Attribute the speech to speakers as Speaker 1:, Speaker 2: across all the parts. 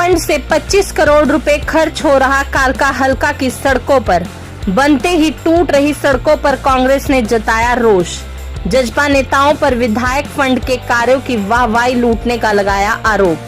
Speaker 1: Fund से 25 करोड़ रुपए खर्च हो रहा कालका हल्का की सड़कों पर। बनते ही टूट रही सड़कों पर कांग्रेस ने जताया रोष। जजपा नेताओं पर विधायक फंड के कार्यों की वाहवाही लूटने का लगाया आरोप।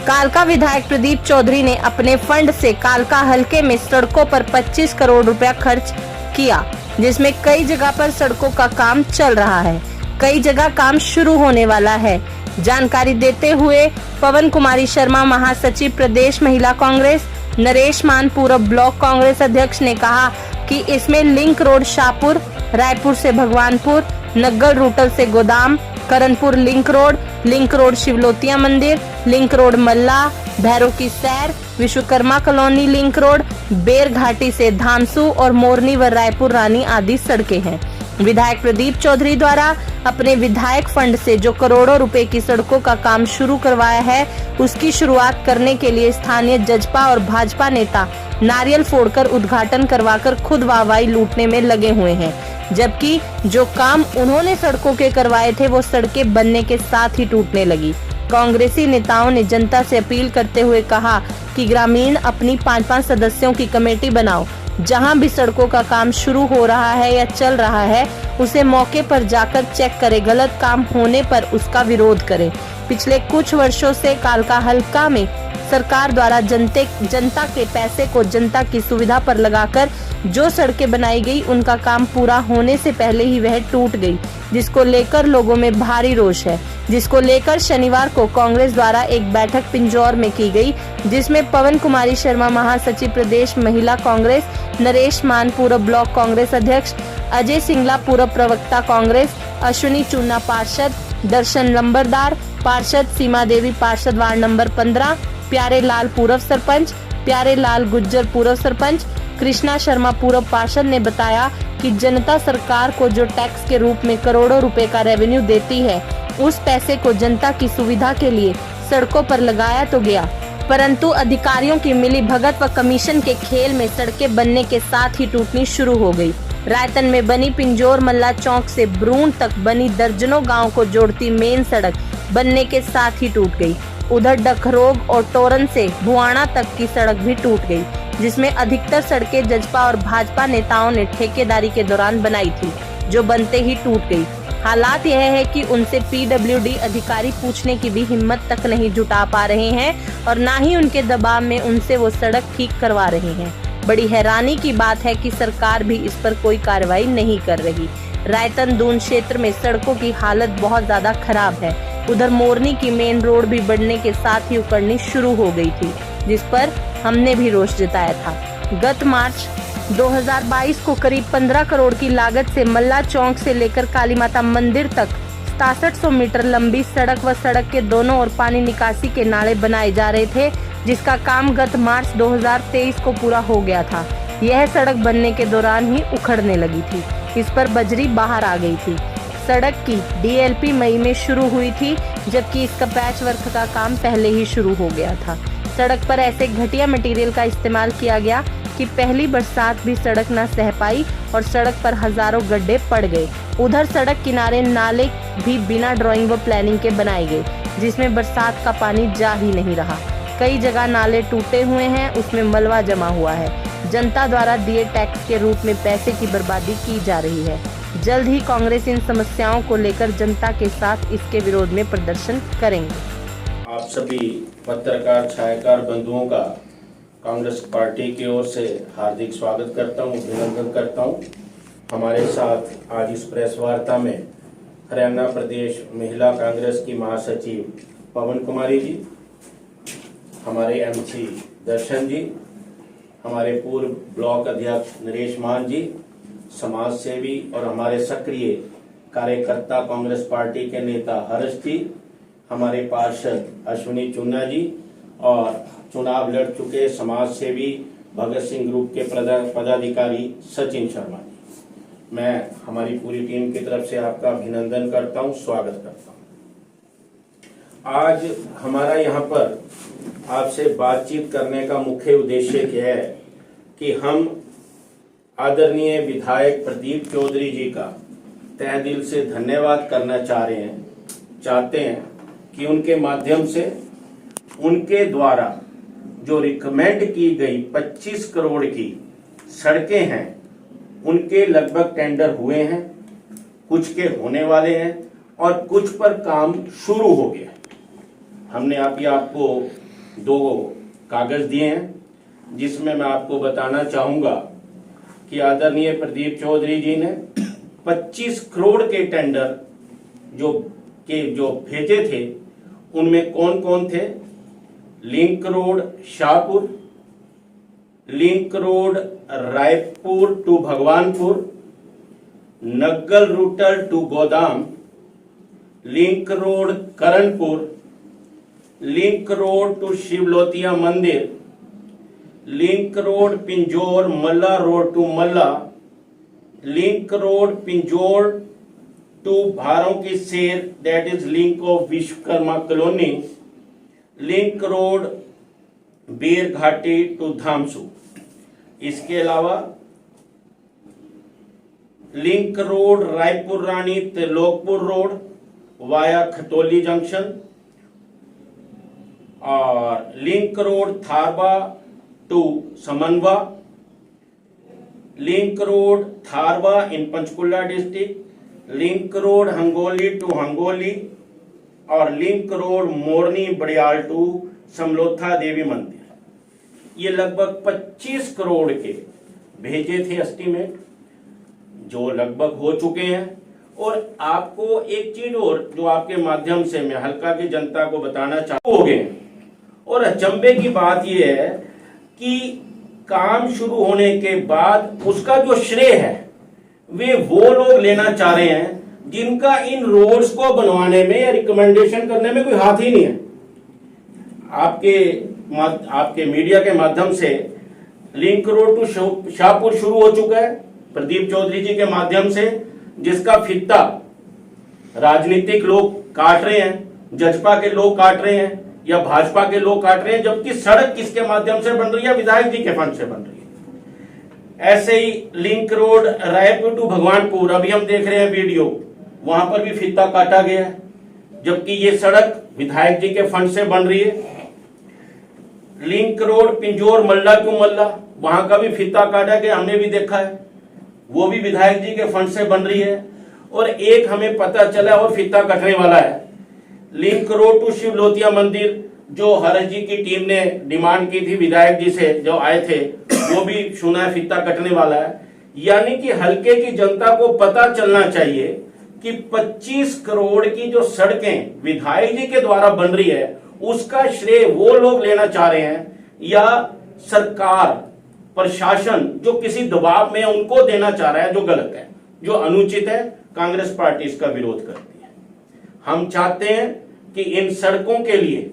Speaker 1: कालका विधायक प्रदीप चौधरी ने अपने फंड से कालका हल्के में सड़कों पर 25 करोड़ रुपया खर्च किया, जिसमें कई जगह पर सड़कों का काम चल रहा है, कई जगह काम शुरू होने वाला है। जानकारी देते हुए पवन कुमारी शर्मा, महासचिव प्रदेश महिला कांग्रेस, नरेश मान, पूर्व ब्लॉक कांग्रेस अध्यक्ष ने कहा कि इसमें लिंक रोड शाहपुर, रायपुर से भगवानपुर, नग्गल रूटल से गोदाम, करनपुर लिंक रोड शिवलोतिया मंदिर, लिंक रोड मल्ला, भैरव की सैर, Vishwakarma colony link road, Ber घाटी से धामसू और मोरनी व रायपुर रानी आदि सड़कें हैं। विधायक प्रदीप चौधरी द्वारा अपने विधायक फंड से जो करोड़ों रुपए की सड़कों का काम शुरू करवाया है, उसकी शुरुआत करने के लिए स्थानीय जजपा और भाजपा नेता नारियल फोड़कर उद्घाटन करवाकर खुद वाहवाही लूटने में लगे हुए हैं, जबकि जो काम उन्होंने सड़कों के करवाए थे वो सड़कें बनने के साथ ही टूटने लगी। कांग्रेसी नेताओं ने जनता से अपील करते हुए कहा कि ग्रामीण अपनी 5-5 सदस्यों की कमेटी बनाओ, जहां भी सड़कों का काम शुरू हो रहा है या चल रहा है उसे मौके पर जाकर चेक करें, गलत काम होने पर उसका विरोध करें। पिछले कुछ वर्षों से कालका हल्का में सरकार द्वारा जनता के पैसे को जनता की सुविधा पर लगाकर जो सड़कें बनाई गई, उनका काम पूरा होने से पहले ही वह टूट गई, जिसको लेकर लोगों में भारी रोष है। जिसको लेकर शनिवार को कांग्रेस द्वारा एक बैठक पिंजौर में की गई, जिसमें पवन कुमारी शर्मा, महासचिव प्रदेश महिला कांग्रेस, नरेश मान, पूर्व ब्लॉक कांग्रेस अध्यक्ष, अजय सिंगला, पूर्व प्रवक्ता कांग्रेस, अश्विनी चूना पार्षद, दर्शन लंबरदार पार्षद, सीमा देवी पार्षद वार्ड नंबर 15, प्यारे लाल पूर्व सरपंच, प्यारे लाल गुज्जर पूर्व सरपंच, कृष्णा शर्मा पूर्व पार्षद ने बताया कि जनता सरकार को जो टैक्स के रूप में करोड़ों रुपए का रेवेन्यू देती है, उस पैसे को जनता की सुविधा के लिए सड़कों पर लगाया तो गया, परंतु अधिकारियों की मिलीभगत व कमीशन के खेल में सड़कें बनने के साथ ही टूटनी शुरू हो गई। रायतन में बनी पिंजौर मल्ला चौक से ब्रून तक बनी दर्जनों गाँव को जोड़ती मेन सड़क बनने के साथ ही टूट गई। उधर डखरोग और टोरन से भुआना तक की सड़क भी टूट गई, जिसमें अधिकतर सड़कें जजपा और भाजपा नेताओं ने ठेकेदारी के दौरान बनाई थी, जो बनते ही टूट गई। हालात यह है कि उनसे पीडब्ल्यूडी अधिकारी पूछने की भी हिम्मत तक नहीं जुटा पा रहे हैं और ना ही उनके दबाव में उनसे वो सड़क ठीक करवा रहे हैं। बड़ी हैरानी की बात है कि सरकार भी इस पर कोई कार्रवाई नहीं कर रही। रायतन दून क्षेत्र में सड़कों की हालत बहुत ज्यादा खराब है। उधर मोरनी की मेन रोड भी बढ़ने के साथ ही उखड़नी शुरू हो गई थी, जिस पर हमने भी रोष जताया था। गत मार्च 2022 को करीब 15 करोड़ की लागत से मल्ला चौक से लेकर काली माता मंदिर तक 6700 मीटर लंबी सड़क व सड़क के दोनों ओर पानी निकासी के नाले बनाए जा रहे थे, जिसका काम गत मार्च 2023 को पूरा हो गया था। यह सड़क बनने के दौरान ही उखड़ने लगी थी। इस पर बजरी बाहर आ गई थी। सड़क की डीएलपी मई में शुरू हुई थी, जबकि इसका पैच वर्क का काम पहले ही शुरू हो गया था। सड़क पर ऐसे घटिया मटेरियल का इस्तेमाल किया गया कि पहली बरसात भी सड़क न सह पाई और सड़क पर हजारों गड्ढे पड़ गए। उधर सड़क किनारे नाले भी बिना ड्राइंग व प्लानिंग के बनाए गए, जिसमें बरसात का पानी जा ही नहीं रहा। कई जगह नाले टूटे हुए हैं, उसमें मलबा जमा हुआ है। जनता द्वारा दिए टैक्स के रूप में पैसे की बर्बादी की जा रही है। जल्द ही कांग्रेस इन समस्याओं को लेकर जनता के साथ इसके विरोध में प्रदर्शन करेंगे।
Speaker 2: आप सभी पत्रकार छायाकार बंधुओं का कांग्रेस पार्टी की ओर से हार्दिक स्वागत करता हूं, अभिनंदन करता हूं। हमारे साथ आज इस प्रेस वार्ता में हरियाणा प्रदेश महिला कांग्रेस की महासचिव पवन कुमारी जी, हमारे एमसी दर्शन जी, हमारे पूर्व ब्लॉक अध्यक्ष नरेश मान जी, समाज सेवी और हमारे सक्रिय कार्यकर्ता कांग्रेस पार्टी के नेता हर्ष जी, हमारे पार्षद अश्विनी चूना जी और चुनाव लड़ चुके समाज सेवी भगत सिंह ग्रुप के पदाधिकारी सचिन शर्मा जी। मैं हमारी पूरी टीम की तरफ से आपका अभिनंदन करता हूं, स्वागत करता हूं। आज हमारा यहाँ पर आपसे बातचीत करने का मुख्य उद्देश्य क्या है कि हम आदरणीय विधायक प्रदीप चौधरी जी का तहे दिल से धन्यवाद करना चाहते हैं कि उनके माध्यम से उनके द्वारा जो रिकमेंड की गई 25 करोड़ की सड़कें हैं उनके लगभग टेंडर हुए हैं, कुछ के होने वाले हैं और कुछ पर काम शुरू हो गया। हमने आपको 2 कागज दिए हैं जिसमें मैं आपको बताना चाहूंगा कि आदरणीय प्रदीप चौधरी जी ने 25 करोड़ के टेंडर जो भेजे थे उनमें कौन कौन थे। Link road Shahpur, link road Raipur to Bhagwanpur, Naggal रूटल to Godam, link road Karanpur, link road to Shivlotiya मंदिर, link road Pinjore Malla road to Malla, link road Pinjore to Bharon की सेर that is link of Vishwakarma colony, link road Ber Ghati to Dhamsu. इसके अलावा link road Raipur Rani Trilokpur road via Khatauli junction और link road Tharba to Samanwa, link road थारबा in Panchkula district, link road Hangoli to Hangoli और link road Morni Badiyal to Samlotha Devi मंदिर। ये लगभग 25 करोड़ के भेजे थे एस्टीमेट जो लगभग हो चुके हैं। और आपको एक चीज और जो आपके माध्यम से मैं हल्का की जनता को बताना चाहता हूं, और अचंभे की बात यह है कि काम शुरू होने के बाद उसका जो श्रेय है वे वो लोग लेना चाह रहे हैं जिनका इन रोड्स को बनवाने में या रिकमेंडेशन करने में कोई हाथ ही नहीं है। आपके मीडिया के माध्यम से लिंक रोड टू शाहपुर शुरू हो चुका है प्रदीप चौधरी जी के माध्यम से, जिसका फित्ता राजनीतिक लोग काट रहे हैं, जजपा के लोग काट रहे हैं या भाजपा के लोग काट रहे हैं, जबकि सड़क किसके माध्यम से बन रही है? विधायक जी के फंड से बन रही है। ऐसे ही link road Raipur to Bhagwanpur, अभी हम देख रहे हैं वीडियो, वहां पर भी फित्ता काटा गया है, जबकि ये सड़क विधायक जी के फंड से बन रही है। Link road Pinjore Malla to Malla, वहां का भी फित्ता काटा गया, हमने भी देखा है, वो भी विधायक जी के फंड से बन रही है। और एक हमें पता चला और फित्ता कटने वाला है, लिंक रोड टू शिवलोतिया मंदिर, जो हरस जी की टीम ने डिमांड की थी विधायक जी से जो आए थे, वो भी सुना है फित्ता कटने वाला है। यानी कि हल्के की जनता को पता चलना चाहिए कि 25 करोड़ की जो सड़कें विधायक जी के द्वारा बन रही है उसका श्रेय वो लोग लेना चाह रहे हैं या सरकार प्रशासन जो किसी दबाव में उनको देना चाह रहा है, जो गलत है, जो अनुचित है। कांग्रेस पार्टी इसका विरोध करती है। हम चाहते हैं कि इन सड़कों के लिए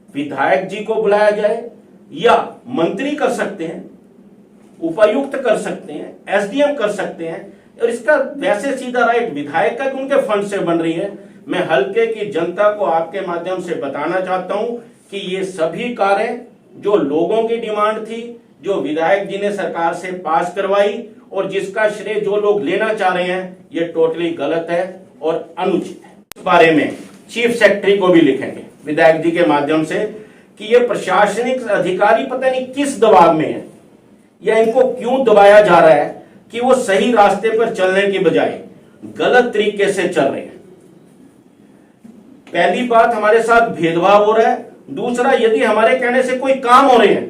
Speaker 2: विधायक जी को बुलाया जाए या मंत्री कर सकते हैं, उपायुक्त कर सकते हैं, एसडीएम कर सकते हैं, और इसका वैसे सीधा राइट विधायक का उनके फंड से बन रही है। मैं हल्के की जनता को आपके माध्यम से बताना चाहता हूं कि ये सभी कारें जो लोगों की डिमांड थी, जो विधायक जी ने सरकार से पास करवाई और जिसका श्रेय जो लोग लेना चाह रहे हैं, ये टोटली गलत है और अनुचित है। इस बारे में चीफ सेक्रेटरी को भी लिखेंगे विधायक जी के माध्यम से कि ये प्रशासनिक अधिकारी पता नहीं किस दबाव में है या इनको क्यों दबाया जा रहा है कि वो सही रास्ते पर चलने की बजाय गलत तरीके से चल रहे हैं। पहली बात, हमारे साथ भेदभाव हो रहा है। दूसरा, यदि हमारे कहने से कोई काम हो रहे हैं,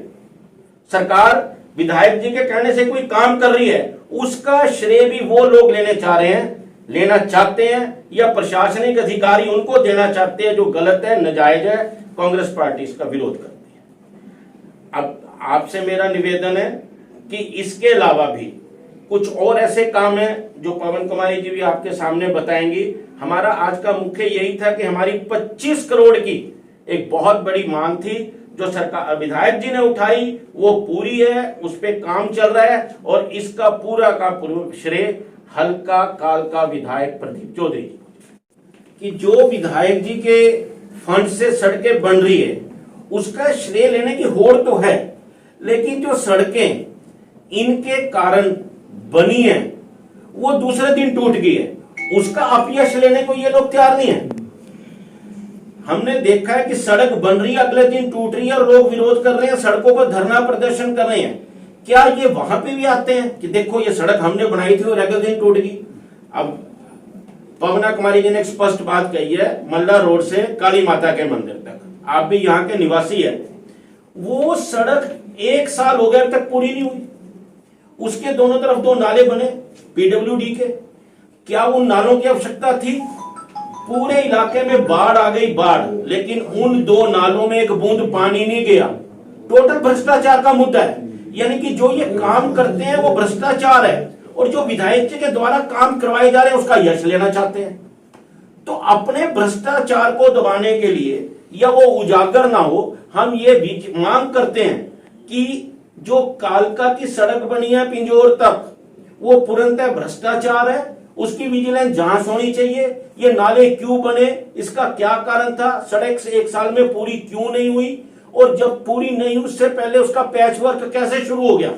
Speaker 2: सरकार विधायक जी के कहने से कोई काम कर रही है, उसका श्रेय भी वो लोग लेना चाहते हैं या प्रशासनिक अधिकारी उनको देना चाहते हैं, जो गलत है, नाजायज है। कांग्रेस पार्टी इसका विरोध करती है। अब आपसे मेरा निवेदन है कि इसके अलावा भी कुछ और ऐसे काम हैं जो पवन कुमारी जी भी आपके सामने बताएंगी। हमारा आज का मुख्य यही था कि हमारी 25 करोड़ की एक बहुत बड़ी मांग थी जो सरकार विधायक जी ने उठाई, वो पूरी है, उस पे काम चल रहा है और इसका पूरा का पूरा श्रेय हल्का काल का विधायक प्रदीप चौधरी कि जो विधायक जी के फंड से सड़कें बन रही है उसका श्रेय लेने की होड़ तो है, लेकिन जो सड़कें इनके कारण बनी है वो दूसरे दिन टूट गई है, उसका अपयश लेने को ये लोग तैयार नहीं है। हमने देखा है कि सड़क बन रही है, अगले दिन टूट रही है और लोग विरोध कर रहे हैं, सड़कों पर धरना प्रदर्शन कर रहे हैं। क्या ये वहां पे भी आते हैं कि देखो ये सड़क हमने बनाई थी और अगले दिन टूट गई? अब पवना कुमारी जी ने एक स्पष्ट बात कही है, मल्ला रोड से काली माता के मंदिर तक, आप भी यहाँ के निवासी है, वो सड़क 1 साल हो गया अब तक पूरी नहीं हुई। उसके दोनों तरफ 2 नाले बने पीडब्ल्यूडी के, क्या उन नालों की आवश्यकता थी? पूरे इलाके में बाढ़ आ गई, बाढ़, लेकिन उन 2 नालों में एक बूंद पानी नहीं गया। टोटल भ्रष्टाचार का मुद्दा है, यानी कि जो ये काम करते हैं वो भ्रष्टाचार है, और जो विधायक जी के द्वारा काम करवाए जा रहे हैं उसका यश लेना चाहते हैं। तो अपने भ्रष्टाचार को दबाने के लिए या वो उजागर ना हो, हम ये भी मांग करते हैं कि जो कालका की सड़क बनी है पिंजौर तक, वो पूर्णतः भ्रष्टाचार है, उसकी विजिलेंस जांच होनी चाहिए। ये नाले क्यों बने, इसका क्या कारण था, सड़क से 1 साल में पूरी क्यों नहीं हुई, और जब पूरी नहीं हुई उससे पहले उसका पैच वर्क कैसे शुरू हो गया?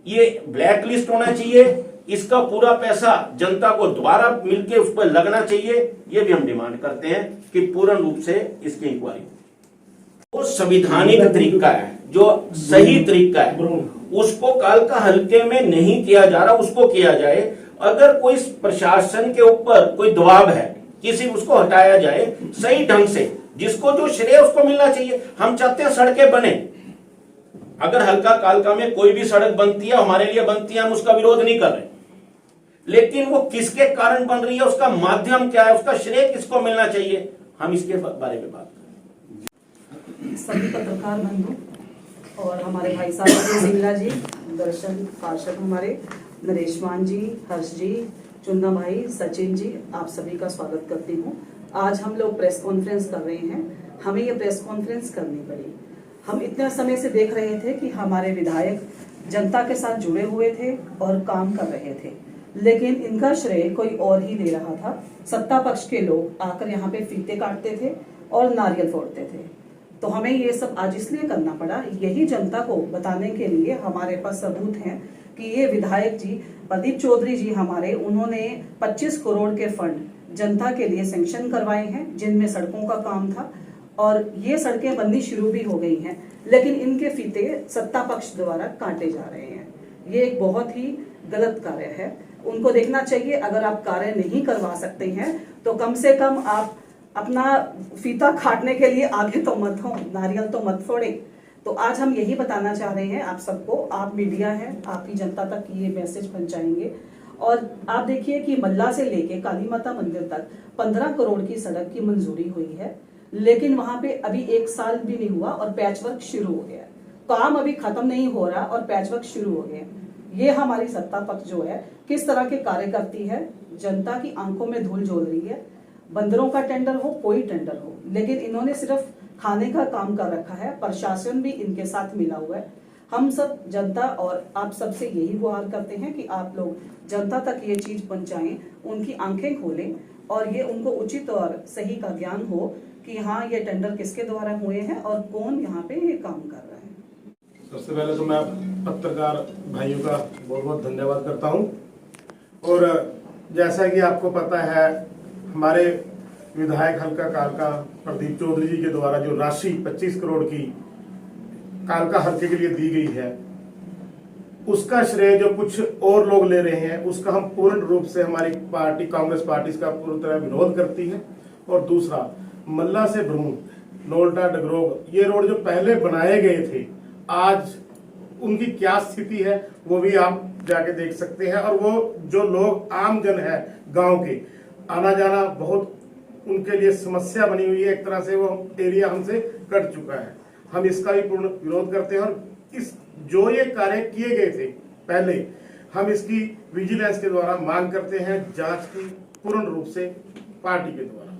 Speaker 2: ये ब्लैक लिस्ट होना चाहिए, इसका पूरा पैसा जनता को दोबारा मिलके उस पर लगना चाहिए। ये भी हम डिमांड करते हैं कि पूर्ण रूप से इसकी इंक्वायरी, वो संविधानिक तरीका है, जो सही तरीका है, उसको कालका हल्के में नहीं किया जा रहा, उसको किया जाए। अगर कोई प्रशासन के ऊपर कोई दबाव है, किसी उसको हटाया जाए सही ढंग से, जिसको जो श्रेय उसको मिलना चाहिए। हम चाहते हैं सड़कें बने, अगर हल्का कालका में कोई भी सड़क बनती है, हमारे लिए बनती है, हम उसका विरोध नहीं कर रहे, लेकिन वो किसके कारण बन रही है, उसका माध्यम क्या है, उसका श्रेय किसको मिलना चाहिए, हम इसके बारे में बात करें।
Speaker 3: सभी पत्रकार बंधु और हमारे भाई साहब सिंगला जी, दर्शन पार्षद हमारे, नरेशमान जी, हर्ष जी, चुन्ना भाई, सचिन जी, आप सभी का स्वागत करती हूँ। आज हम लोग प्रेस कॉन्फ्रेंस कर रहे हैं। हमें ये प्रेस कॉन्फ्रेंस करनी पड़ी। हम इतने समय से देख रहे थे कि हमारे विधायक जनता के साथ जुड़े हुए थे और काम कर रहे थे, लेकिन इनका श्रेय कोई और ही ले रहा था। सत्ता पक्ष के लोग आकर यहाँ पे फीते काटते थे और नारियल फोड़ते थे। तो हमें ये सब आज इसलिए करना पड़ा, यही जनता को बताने के लिए हमारे पास सबूत हैं कि ये विधायक जी प्रदीप चौधरी जी हमारे, उन्होंने 25 करोड़ के फंड जनता के लिए सैंक्शन करवाए हैं, जिनमें सड़कों का काम था, और ये सड़कें बननी शुरू भी हो गई हैं, लेकिन इनके फीते सत्ता पक्ष द्वारा काटे जा रहे हैं। ये एक बहुत ही गलत कार्य है, उनको देखना चाहिए। अगर आप कार्य नहीं करवा सकते हैं तो कम से कम आप अपना फीता काटने के लिए आगे तो मत हो, नारियल तो मत फोड़े। तो आज हम यही बताना चाह रहे हैं आप सबको, आप मीडिया है, आप ही जनता तक ये मैसेज पहुंचाएंगे। और आप देखिए कि मल्ला से लेके काली माता मंदिर तक 15 करोड़ की सड़क की मंजूरी हुई है, लेकिन वहां पे अभी 1 साल भी नहीं हुआ और पैचवर्क शुरू हो गया। काम अभी खत्म नहीं हो रहा और पैचवर्क शुरू हो गया। ये हमारी सत्ता पक्ष जो है किस तरह के कार्य करती है, जनता की आंखों में धूल झोल रही है। बंदरों का टेंडर हो, कोई टेंडर हो, लेकिन इन्होंने सिर्फ खाने का काम कर रखा है। प्रशासन भी इनके साथ मिला हुआ है। हम सब जनता और आप सबसे यही गुहार करते हैं कि आप लोग जनता तक ये चीज पहुंचाएं, उनकी आंखें खोलें और ये उनको उचित और सही का ज्ञान हो कि हाँ ये टेंडर किसके द्वारा हुए हैं और कौन यहाँ पे ये काम कर रहा है।
Speaker 4: सबसे पहले तो मैं पत्रकार भाइयों का बहुत बहुत धन्यवाद करता हूँ। और जैसा कि आपको पता है, हमारे विधायक हल्का कालका प्रदीप चौधरी जी के द्वारा जो राशि 25 करोड़ की कालका हल्के के लिए दी गई है, उसका श्रेय जो कुछ और लोग ले रहे हैं, उसका हम पूर्ण रूप से हमारी पार्टी कांग्रेस पार्टी इसका पूरी तरह विरोध करती है। और दूसरा, मल्ला से भ्रूण, नोल्टा डगरोग, ये रोड जो पहले बनाए गए थे, आज उनकी क्या स्थिति है वो भी आप जाके देख सकते हैं। और वो जो लोग आम जन है गांव के, आना जाना बहुत उनके लिए समस्या बनी हुई है। एक तरह से वो एरिया हमसे कट चुका है। हम इसका भी पूर्ण विरोध करते हैं। और इस जो ये कार्य किए गए थे पहले, हम इसकी विजिलेंस के द्वारा मांग करते हैं, जांच की पूर्ण रूप से पार्टी के द्वारा।